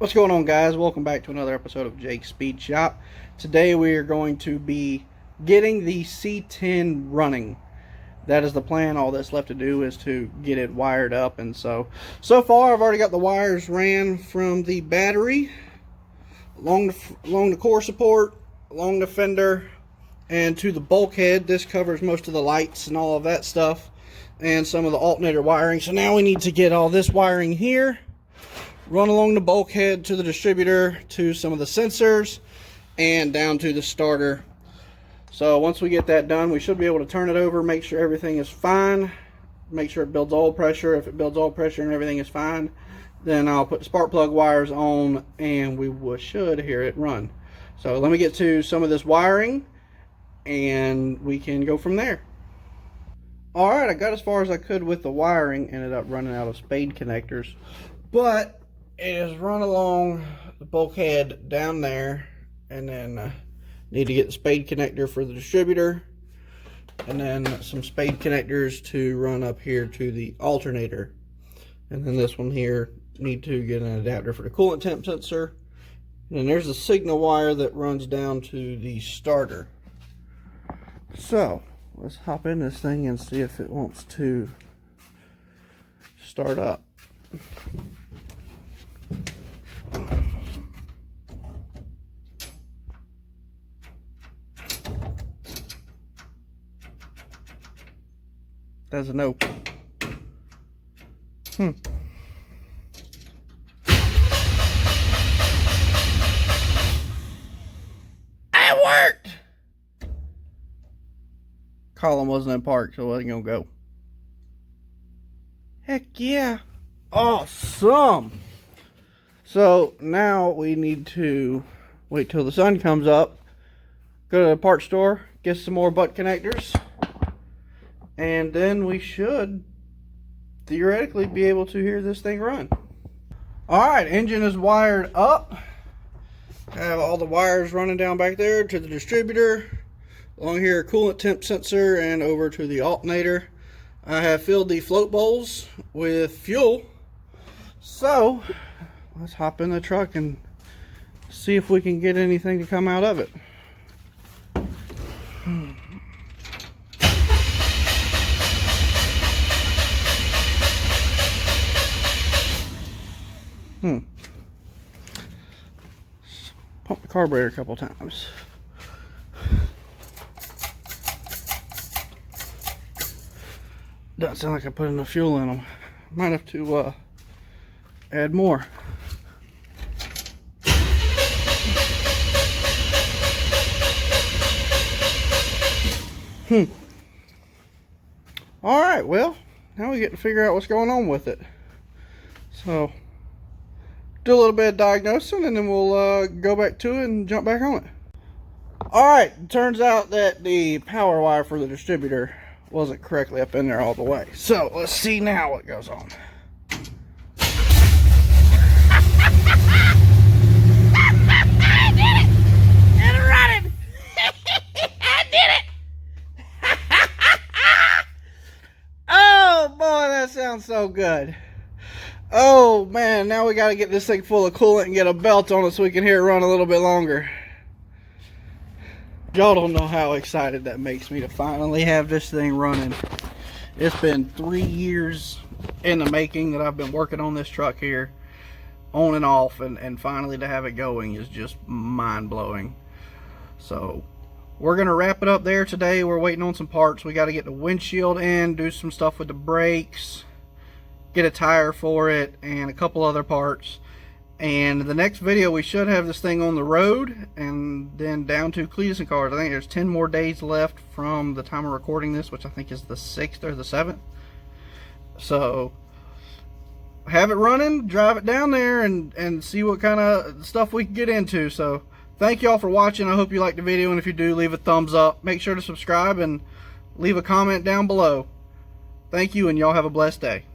What's going on, guys? Welcome back to another episode of Jake's Speed Shop. Today we are going to be getting the C10 running. That is the plan. All that's left to do is to get it wired up. And so far I've already got the wires ran from the battery along the core support, along the fender, and to the bulkhead. This covers most of the lights and all of that stuff, and some of the alternator wiring. So now we need to get all this wiring here, run along the bulkhead to the distributor, to some of the sensors, and down to the starter. So once we get that done, we should be able to turn it over, make sure everything is fine, make sure it builds oil pressure. If it builds oil pressure and everything is fine, then I'll put the spark plug wires on and we should hear it run. So let me get to some of this wiring and we can go from there. Alright, I got as far as I could with the wiring, ended up running out of spade connectors, but it is run along the bulkhead down there, and then need to get the spade connector for the distributor, and then some spade connectors to run up here to the alternator, and then this one here need to get an adapter for the coolant temp sensor, and then there's the signal wire that runs down to the starter. So let's hop in this thing and see if it wants to start up. Doesn't open. It worked! Column wasn't in park, so it wasn't gonna go. Heck yeah! Awesome! So now we need to wait till the sun comes up, go to the parts store, get some more butt connectors, and then we should theoretically be able to hear this thing run. Alright, engine is wired up. I have all the wires running down back there to the distributor, along here coolant temp sensor, and over to the alternator. I have filled the float bowls with fuel, so let's hop in the truck and see if we can get anything to come out of it. Pump the carburetor a couple times. Doesn't sound like I put enough fuel in them. Might have to add more. Alright, well, now we get to figure out what's going on with it. So, do a little bit of diagnosing and then we'll go back to it and jump back on it. Alright, turns out that the power wire for the distributor wasn't correctly up in there all the way. So, let's see now what goes on. I did it! And running! I did it! Oh boy, that sounds so good. Oh man, now we gotta get this thing full of coolant and get a belt on it so we can hear it run a little bit longer. Y'all don't know how excited that makes me to finally have this thing running. It's been 3 years in the making that I've been working on this truck here, on and off, and finally to have it going is just mind-blowing. So we're gonna wrap it up there today. We're waiting on some parts. We got to get the windshield in, do some stuff with the brakes, get a tire for it, and a couple other parts. And the next video we should have this thing on the road and then down to Cletus and cars. I think there's 10 more days left from the time of recording this, which I think is the 6th or the 7th. So have it running, drive it down there, and see what kind of stuff we can get into. So thank y'all for watching. I hope you liked the video, and if you do, leave a thumbs up. Make sure to subscribe and leave a comment down below. Thank you, and y'all have a blessed day.